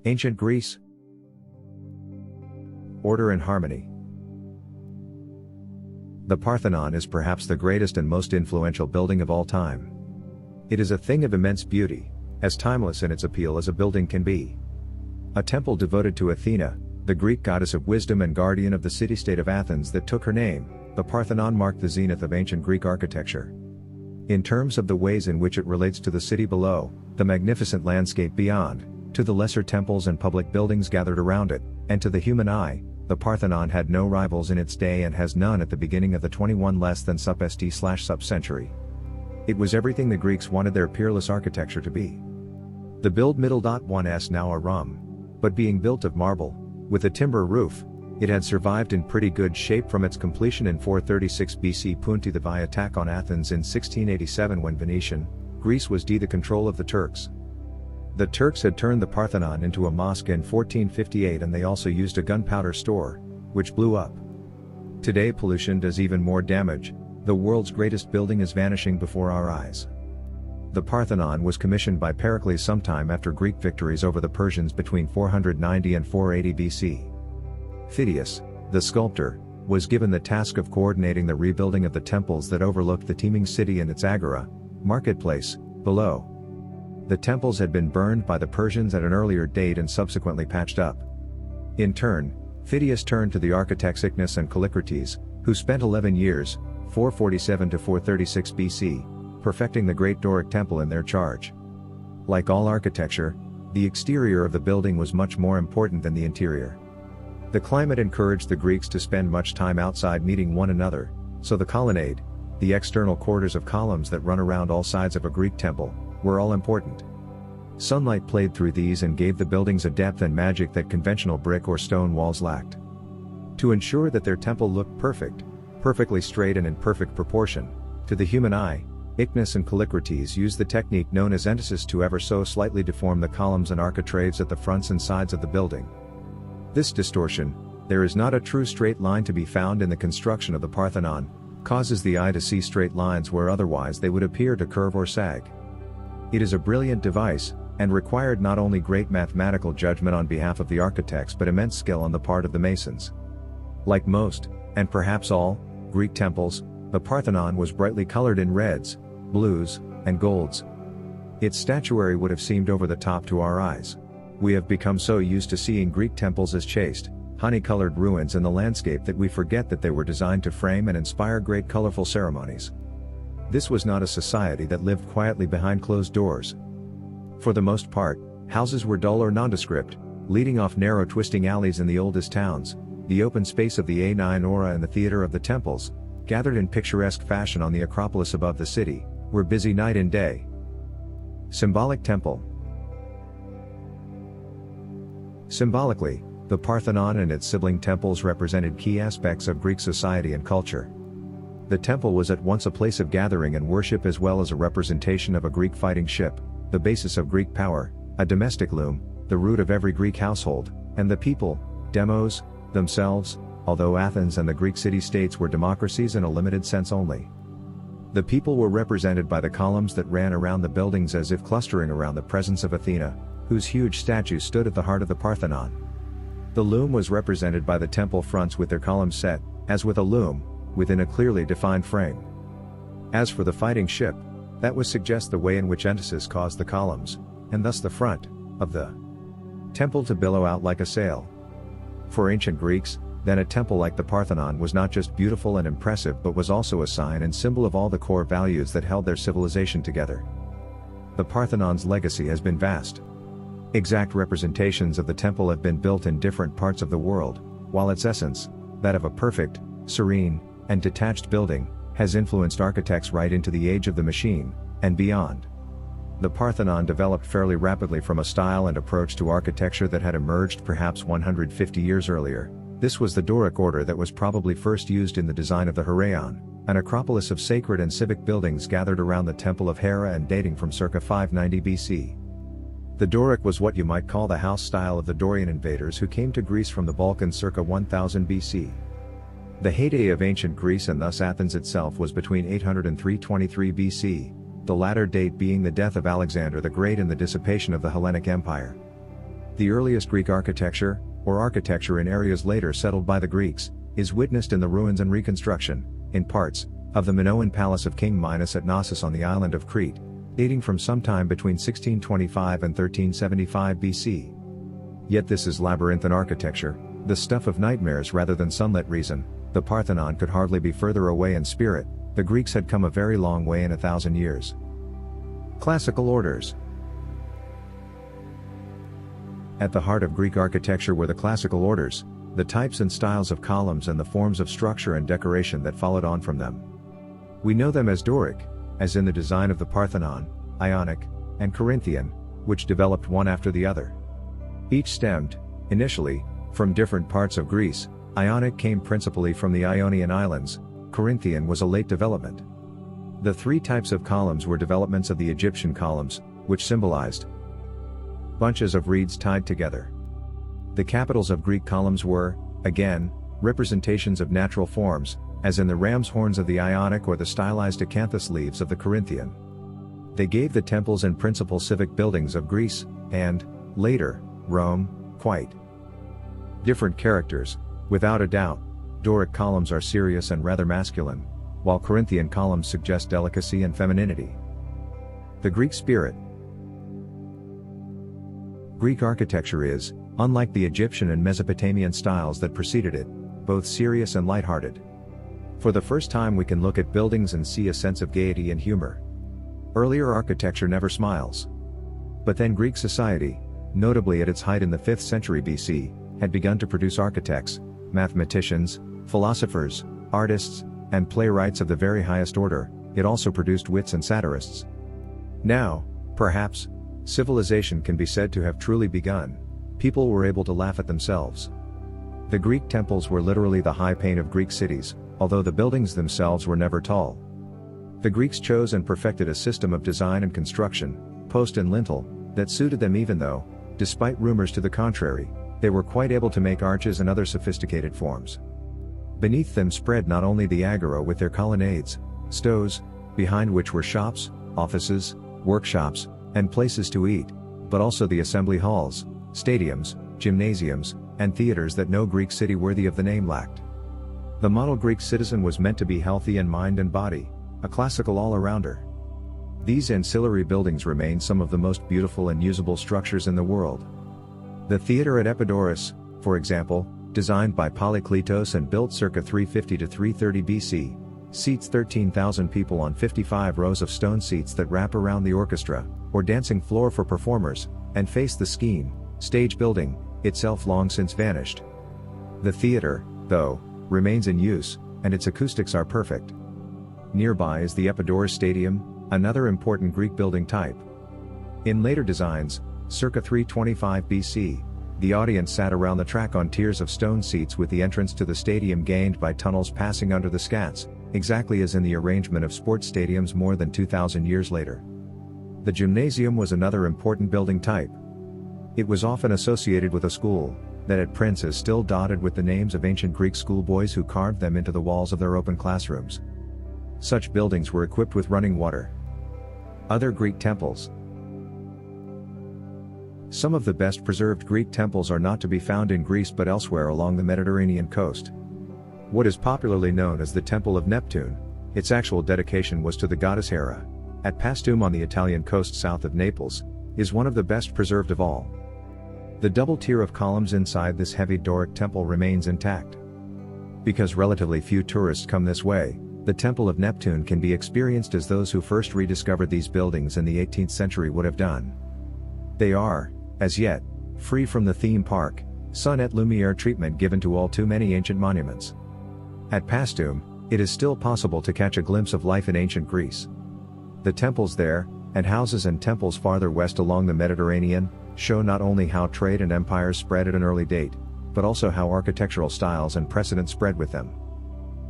Ancient Greece. Order and harmony. The Parthenon is perhaps the greatest and most influential building of all time. It is a thing of immense beauty, as timeless in its appeal as a building can be. A temple devoted to Athena, the Greek goddess of wisdom and guardian of the city-state of Athens that took her name, the Parthenon marked the zenith of ancient Greek architecture. In terms of the ways in which it relates to the city below, the magnificent landscape beyond, to the lesser temples and public buildings gathered around it, and to the human eye, the Parthenon had no rivals in its day and has none at the beginning of the 21 less than sub century. It was everything the Greeks wanted their peerless architecture to be. The build middle.1s now a rum, but being built of marble, with a timber roof, it had survived in pretty good shape from its completion in 436 BC Punti the by attack on Athens in 1687 when Venetian, Greece was the control of the Turks. The Turks had turned the Parthenon into a mosque in 1458 and they also used a gunpowder store, which blew up. Today pollution does even more damage, the world's greatest building is vanishing before our eyes. The Parthenon was commissioned by Pericles sometime after Greek victories over the Persians between 490 and 480 BC. Phidias, the sculptor, was given the task of coordinating the rebuilding of the temples that overlooked the teeming city and its agora, marketplace, below. The temples had been burned by the Persians at an earlier date and subsequently patched up. In turn, Phidias turned to the architects Ichnos and Callicrates, who spent 11 years, 447 to 436 BC, perfecting the Great Doric Temple in their charge. Like all architecture, the exterior of the building was much more important than the interior. The climate encouraged the Greeks to spend much time outside meeting one another, so the colonnade, the external quarters of columns that run around all sides of a Greek temple, were all important. Sunlight played through these and gave the buildings a depth and magic that conventional brick or stone walls lacked. To ensure that their temple looked perfect, perfectly straight and in perfect proportion, to the human eye, Ichnos and Callicrates used the technique known as entasis to ever so slightly deform the columns and architraves at the fronts and sides of the building. This distortion, there is not a true straight line to be found in the construction of the Parthenon, causes the eye to see straight lines where otherwise they would appear to curve or sag. It is a brilliant device, and required not only great mathematical judgment on behalf of the architects but immense skill on the part of the masons. Like most, and perhaps all, Greek temples, the Parthenon was brightly colored in reds, blues, and golds. Its statuary would have seemed over the top to our eyes. We have become so used to seeing Greek temples as chaste, honey-colored ruins in the landscape that we forget that they were designed to frame and inspire great colorful ceremonies. This was not a society that lived quietly behind closed doors. For the most part, houses were dull or nondescript, leading off narrow twisting alleys in the oldest towns, the open space of the Aora and the theater of the temples, gathered in picturesque fashion on the Acropolis above the city, were busy night and day. Symbolic temple. Symbolically, the Parthenon and its sibling temples represented key aspects of Greek society and culture. The temple was at once a place of gathering and worship as well as a representation of a Greek fighting ship, the basis of Greek power, a domestic loom, the root of every Greek household, and the people, demos, themselves, although Athens and the Greek city-states were democracies in a limited sense only. The people were represented by the columns that ran around the buildings as if clustering around the presence of Athena, whose huge statue stood at the heart of the Parthenon. The loom was represented by the temple fronts with their columns set, as with a loom, within a clearly defined frame. As for the fighting ship, that would suggest the way in which entasis caused the columns, and thus the front, of the temple to billow out like a sail. For ancient Greeks, then a temple like the Parthenon was not just beautiful and impressive but was also a sign and symbol of all the core values that held their civilization together. The Parthenon's legacy has been vast. Exact representations of the temple have been built in different parts of the world, while its essence, that of a perfect, serene, and detached building, has influenced architects right into the age of the machine, and beyond. The Parthenon developed fairly rapidly from a style and approach to architecture that had emerged perhaps 150 years earlier. This was the Doric order that was probably first used in the design of the Heraion, an acropolis of sacred and civic buildings gathered around the Temple of Hera and dating from circa 590 BC. The Doric was what you might call the house style of the Dorian invaders who came to Greece from the Balkans circa 1000 BC. The heyday of ancient Greece and thus Athens itself was between 800 and 323 BC, the latter date being the death of Alexander the Great and the dissipation of the Hellenic Empire. The earliest Greek architecture, or architecture in areas later settled by the Greeks, is witnessed in the ruins and reconstruction, in parts, of the Minoan palace of King Minos at Knossos on the island of Crete, dating from sometime between 1625 and 1375 BC. Yet this is labyrinthine architecture, the stuff of nightmares rather than sunlit reason. The Parthenon could hardly be further away in spirit. The Greeks had come a very long way in 1,000 years. Classical orders. At the heart of Greek architecture were the classical orders, the types and styles of columns and the forms of structure and decoration that followed on from them. We know them as Doric, as in the design of the Parthenon, Ionic, and Corinthian, which developed one after the other. Each stemmed, initially, from different parts of Greece. Ionic came principally from the Ionian Islands, Corinthian was a late development. The three types of columns were developments of the Egyptian columns, which symbolized bunches of reeds tied together. The capitals of Greek columns were, again, representations of natural forms, as in the ram's horns of the Ionic or the stylized acanthus leaves of the Corinthian. They gave the temples and principal civic buildings of Greece, and, later, Rome, quite different characters. Without a doubt, Doric columns are serious and rather masculine, while Corinthian columns suggest delicacy and femininity. The Greek spirit. Greek architecture is, unlike the Egyptian and Mesopotamian styles that preceded it, both serious and light-hearted. For the first time we can look at buildings and see a sense of gaiety and humor. Earlier architecture never smiles. But then Greek society, notably at its height in the 5th century BC, had begun to produce architects, mathematicians, philosophers, artists, and playwrights of the very highest order. It also produced wits and satirists. Now, perhaps, civilization can be said to have truly begun. People were able to laugh at themselves. The Greek temples were literally the high paint of Greek cities, although the buildings themselves were never tall. The Greeks chose and perfected a system of design and construction, post and lintel, that suited them even though, despite rumors to the contrary, they were quite able to make arches and other sophisticated forms. Beneath them spread not only the agora with their colonnades, stoves, behind which were shops, offices, workshops, and places to eat, but also the assembly halls, stadiums, gymnasiums, and theaters that no Greek city worthy of the name lacked. The model Greek citizen was meant to be healthy in mind and body, a classical all-arounder. These ancillary buildings remain some of the most beautiful and usable structures in the world. The theater at Epidaurus, for example, designed by Polykleitos and built circa 350 to 330 BC, seats 13,000 people on 55 rows of stone seats that wrap around the orchestra, or dancing floor for performers, and face the scheme, stage building, itself long since vanished. The theater, though, remains in use, and its acoustics are perfect. Nearby is the Epidaurus Stadium, another important Greek building type. In later designs, circa 325 BC, the audience sat around the track on tiers of stone seats with the entrance to the stadium gained by tunnels passing under the scats, exactly as in the arrangement of sports stadiums more than 2,000 years later. The gymnasium was another important building type. It was often associated with a school, that at Prince is still dotted with the names of ancient Greek schoolboys who carved them into the walls of their open classrooms. Such buildings were equipped with running water. Other Greek temples. Some of the best preserved Greek temples are not to be found in Greece but elsewhere along the Mediterranean coast. What is popularly known as the Temple of Neptune, its actual dedication was to the goddess Hera, at Paestum on the Italian coast south of Naples, is one of the best preserved of all. The double tier of columns inside this heavy Doric temple remains intact. Because relatively few tourists come this way, the Temple of Neptune can be experienced as those who first rediscovered these buildings in the 18th century would have done. They are, as yet, free from the theme park, sun et lumiere treatment given to all too many ancient monuments. At Paestum, it is still possible to catch a glimpse of life in ancient Greece. The temples there, and houses and temples farther west along the Mediterranean, show not only how trade and empires spread at an early date, but also how architectural styles and precedent spread with them.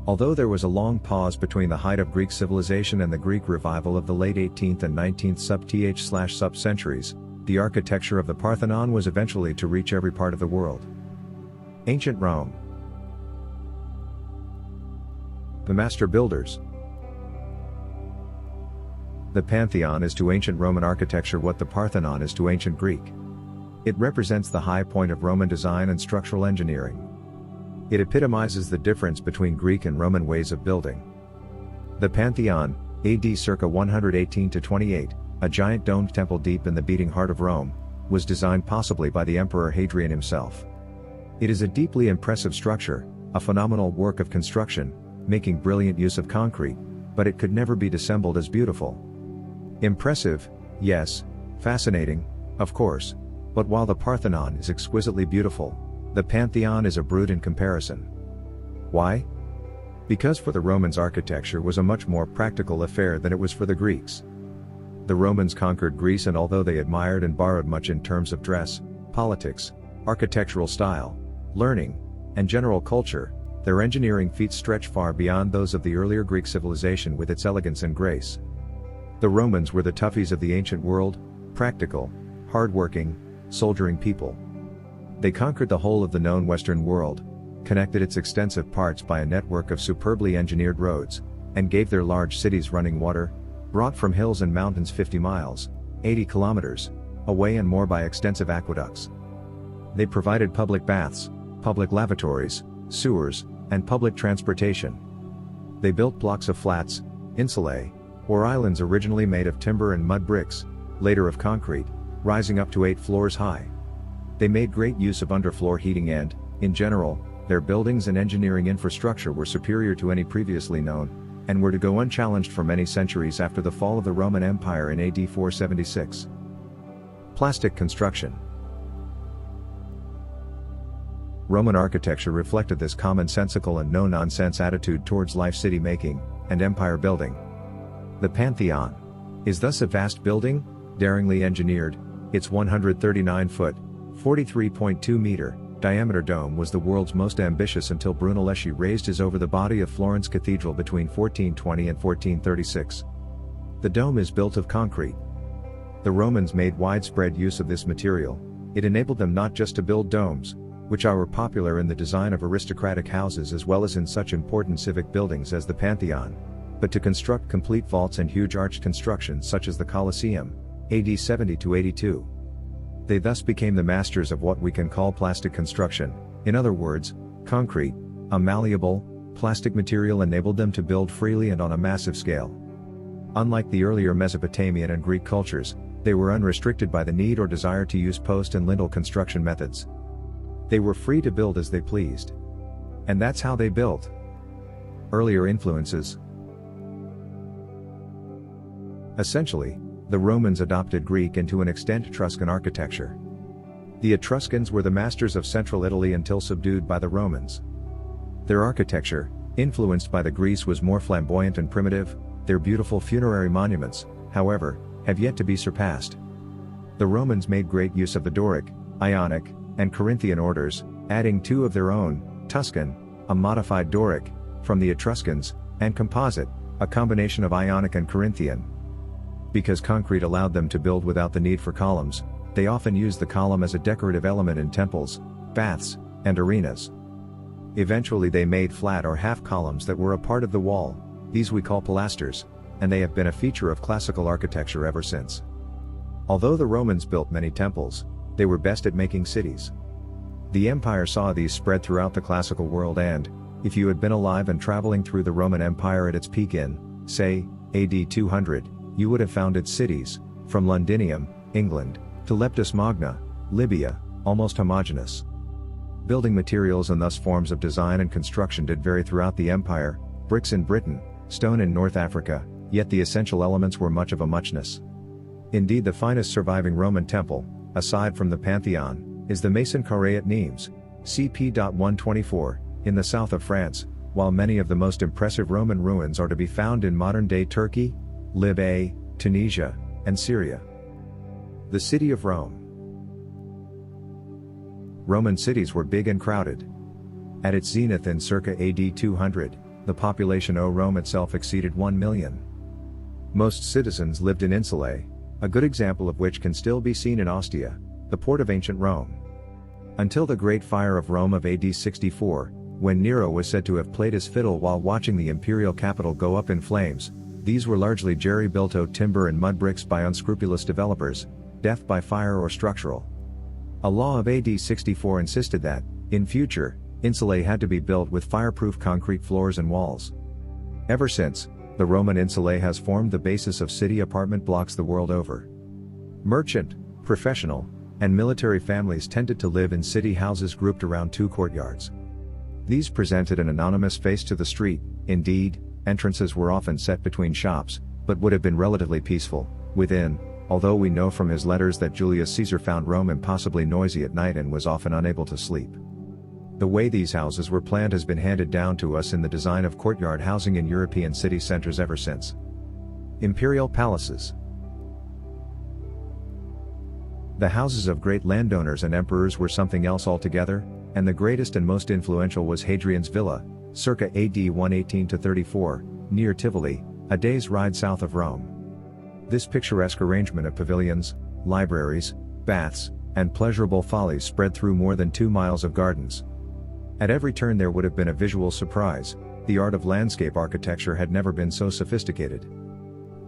Although there was a long pause between the height of Greek civilization and the Greek revival of the late 18th and 19th sub-centuries, the architecture of the Parthenon was eventually to reach every part of the world. Ancient Rome. The Master Builders. The Pantheon is to ancient Roman architecture what the Parthenon is to ancient Greek. It represents the high point of Roman design and structural engineering. It epitomizes the difference between Greek and Roman ways of building. The Pantheon, AD circa 118–28, a giant domed temple deep in the beating heart of Rome, was designed possibly by the Emperor Hadrian himself. It is a deeply impressive structure, a phenomenal work of construction, making brilliant use of concrete, but it could never be dissembled as beautiful. Impressive, yes, fascinating, of course, but while the Parthenon is exquisitely beautiful, the Pantheon is a brute in comparison. Why? Because for the Romans architecture was a much more practical affair than it was for the Greeks. The Romans conquered Greece, and although they admired and borrowed much in terms of dress, politics, architectural style, learning, and general culture, their engineering feats stretch far beyond those of the earlier Greek civilization with its elegance and grace. The Romans were the toughies of the ancient world, practical, hard-working, soldiering people. They conquered the whole of the known Western world, connected its extensive parts by a network of superbly engineered roads, and gave their large cities running water, brought from hills and mountains 50 miles, 80 kilometers, away and more by extensive aqueducts. They provided public baths, public lavatories, sewers, and public transportation. They built blocks of flats, insulae, or islands originally made of timber and mud bricks, later of concrete, rising up to 8 floors high. They made great use of underfloor heating and, in general, their buildings and engineering infrastructure were superior to any previously known, and were to go unchallenged for many centuries after the fall of the Roman Empire in AD 476. Plastic construction. Roman architecture reflected this commonsensical and no-nonsense attitude towards life, city making, and empire building. The Pantheon is thus a vast building, daringly engineered. Its 139-foot, 43.2 meter, diameter dome was the world's most ambitious until Brunelleschi raised his over the body of Florence Cathedral between 1420 and 1436. The dome is built of concrete. The Romans made widespread use of this material. It enabled them not just to build domes, which are popular in the design of aristocratic houses as well as in such important civic buildings as the Pantheon, but to construct complete vaults and huge arched constructions such as the Colosseum, AD 70 to 82. They thus became the masters of what we can call plastic construction. In other words, concrete, a malleable, plastic material, enabled them to build freely and on a massive scale. Unlike the earlier Mesopotamian and Greek cultures, they were unrestricted by the need or desire to use post and lintel construction methods. They were free to build as they pleased. And that's how they built. Earlier influences. Essentially, the Romans adopted Greek and to an extent Etruscan architecture. The Etruscans were the masters of central Italy until subdued by the Romans. Their architecture, influenced by the Greece, was more flamboyant and primitive. Their beautiful funerary monuments, however, have yet to be surpassed. The Romans made great use of the Doric, Ionic, and Corinthian orders, adding 2 of their own: Tuscan, a modified Doric, from the Etruscans, and Composite, a combination of Ionic and Corinthian. Because concrete allowed them to build without the need for columns, they often used the column as a decorative element in temples, baths, and arenas. Eventually they made flat or half columns that were a part of the wall. These we call pilasters, and they have been a feature of classical architecture ever since. Although the Romans built many temples, they were best at making cities. The empire saw these spread throughout the classical world, and, if you had been alive and traveling through the Roman Empire at its peak in, say, AD 200, you would have found its cities, from Londinium, England, to Leptis Magna, Libya, almost homogeneous. Building materials and thus forms of design and construction did vary throughout the empire: bricks in Britain, stone in North Africa, yet the essential elements were much of a muchness. Indeed, the finest surviving Roman temple, aside from the Pantheon, is the Maison Carrée at Nimes, CP. 124, in the south of France, while many of the most impressive Roman ruins are to be found in modern-day Turkey, Libya, Tunisia, and Syria. The city of Rome. Roman cities were big and crowded. At its zenith in circa AD 200, the population of Rome itself exceeded 1 million. Most citizens lived in insulae, a good example of which can still be seen in Ostia, the port of ancient Rome. Until the Great Fire of Rome of AD 64, when Nero was said to have played his fiddle while watching the imperial capital go up in flames, these were largely jerry-built timber and mud bricks by unscrupulous developers, death by fire or structural. A law of AD 64 insisted that, in future, insulae had to be built with fireproof concrete floors and walls. Ever since, the Roman insulae has formed the basis of city apartment blocks the world over. Merchant, professional, and military families tended to live in city houses grouped around two courtyards. These presented an anonymous face to the street. Indeed, entrances were often set between shops, but would have been relatively peaceful within, although we know from his letters that Julius Caesar found Rome impossibly noisy at night and was often unable to sleep. The way these houses were planned has been handed down to us in the design of courtyard housing in European city centers ever since. Imperial palaces. The houses of great landowners and emperors were something else altogether, and the greatest and most influential was Hadrian's Villa, circa AD 118-34, near Tivoli, a day's ride south of Rome. This picturesque arrangement of pavilions, libraries, baths, and pleasurable follies spread through more than 2 miles of gardens. At every turn there would have been a visual surprise. The art of landscape architecture had never been so sophisticated.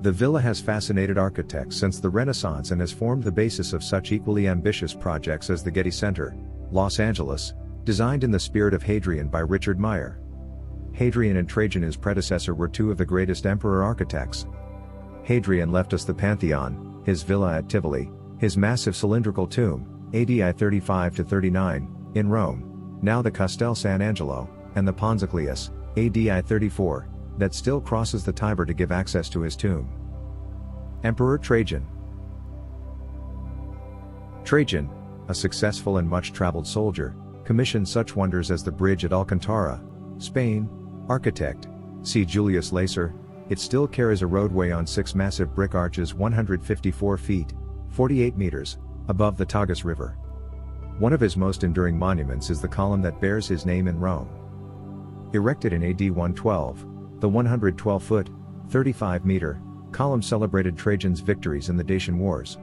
The villa has fascinated architects since the Renaissance and has formed the basis of such equally ambitious projects as the Getty Center, Los Angeles, designed in the spirit of Hadrian by Richard Meyer. Hadrian and Trajan, his predecessor, were two of the greatest emperor architects. Hadrian left us the Pantheon, his villa at Tivoli, his massive cylindrical tomb, AD 35-39, in Rome, now the Castel San Angelo, and the Pons Ecclesius, AD 34, that still crosses the Tiber to give access to his tomb. Emperor Trajan. Trajan, a successful and much-traveled soldier, commissioned such wonders as the bridge at Alcantara, Spain. Architect, C. Julius Lacer. It still carries a roadway on 6 massive brick arches 154 feet, 48 meters, above the Tagus River. One of his most enduring monuments is the column that bears his name in Rome. Erected in AD 112, the 112-foot, 35-meter, column celebrated Trajan's victories in the Dacian Wars.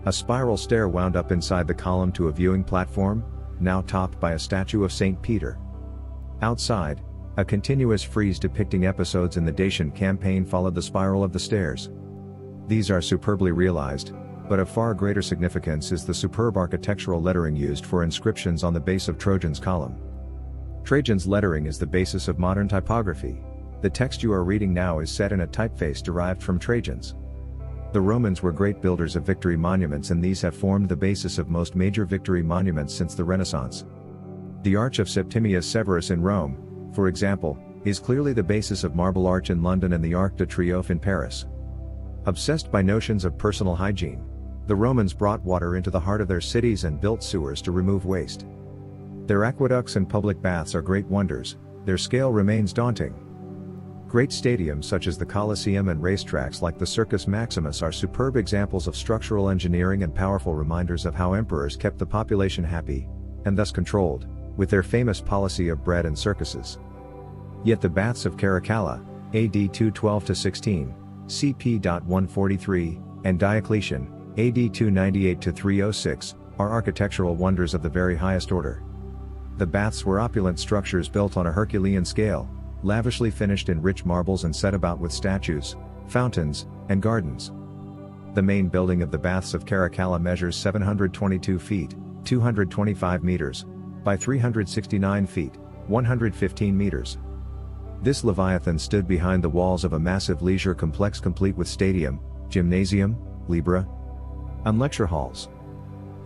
A spiral stair wound up inside the column to a viewing platform, now topped by a statue of St. Peter. Outside, a continuous frieze depicting episodes in the Dacian campaign followed the spiral of the stairs. These are superbly realized, but of far greater significance is the superb architectural lettering used for inscriptions on the base of Trajan's column. Trajan's lettering is the basis of modern typography. The text you are reading now is set in a typeface derived from Trajan's. The Romans were great builders of victory monuments, and these have formed the basis of most major victory monuments since the Renaissance. The Arch of Septimius Severus in Rome, for example, is clearly the basis of Marble Arch in London and the Arc de Triomphe in Paris. Obsessed by notions of personal hygiene, the Romans brought water into the heart of their cities and built sewers to remove waste. Their aqueducts and public baths are great wonders. Their scale remains daunting. Great stadiums such as the Colosseum and racetracks like the Circus Maximus are superb examples of structural engineering and powerful reminders of how emperors kept the population happy, and thus controlled, with their famous policy of bread and circuses. Yet the baths of Caracalla, AD 212-16, CP. 143, and Diocletian, AD 298-306, are architectural wonders of the very highest order. The baths were opulent structures built on a Herculean scale, lavishly finished in rich marbles and set about with statues, fountains, and gardens. The main building of the baths of Caracalla measures 722 feet, 225 meters, by 369 feet, 115 meters. This Leviathan stood behind the walls of a massive leisure complex complete with stadium, gymnasium, libra, and lecture halls.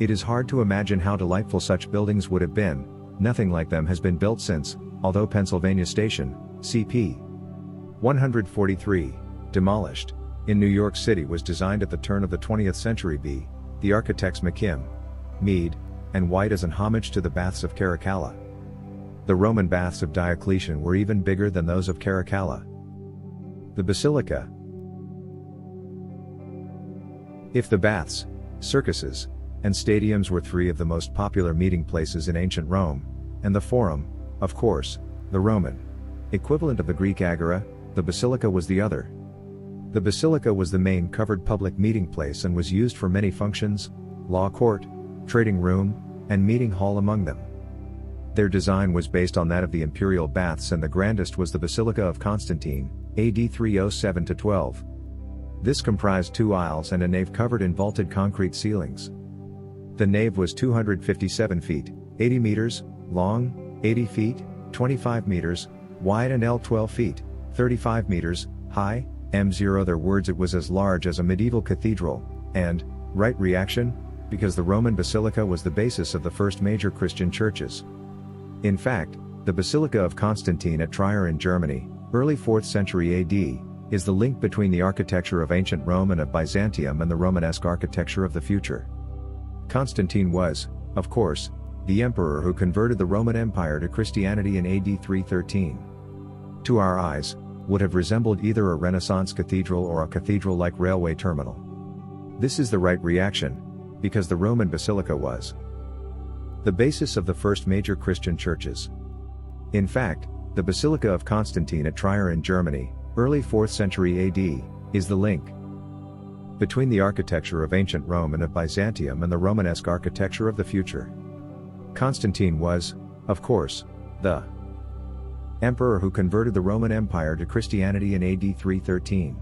It is hard to imagine how delightful such buildings would have been. Nothing like them has been built since, although Pennsylvania Station, CP. 143, demolished, in New York City was designed at the turn of the 20th century b. The architects McKim, Mead, and White as an homage to the baths of Caracalla. The Roman baths of Diocletian were even bigger than those of Caracalla. The Basilica. If the baths, circuses, and stadiums were 3 of the most popular meeting places in ancient Rome, and the Forum, of course, the Roman equivalent of the Greek agora, the Basilica was the other. The Basilica was the main covered public meeting place and was used for many functions, law court, trading room, and meeting hall among them. Their design was based on that of the imperial baths, and the grandest was the Basilica of Constantine, AD 307-12. This comprised 2 aisles and a nave covered in vaulted concrete ceilings. The nave was 257 feet, 80 meters, long, 80 feet, 25 meters, wide and L 12 feet, 35 meters, high, M0. Other words, it was as large as a medieval cathedral, and, right reaction, because the Roman Basilica was the basis of the first major Christian churches. In fact, the Basilica of Constantine at Trier in Germany, early 4th century AD, is the link between the architecture of ancient Rome and of Byzantium and the Romanesque architecture of the future. Constantine was, of course, the emperor who converted the Roman Empire to Christianity in AD 313. To our eyes, would have resembled either a Renaissance cathedral or a cathedral-like railway terminal. This is the right reaction, because the Roman Basilica was the basis of the first major Christian churches. In fact, the Basilica of Constantine at Trier in Germany, early 4th century AD, is the link between the architecture of ancient Rome and of Byzantium and the Romanesque architecture of the future. Constantine was, of course, the emperor who converted the Roman Empire to Christianity in AD 313.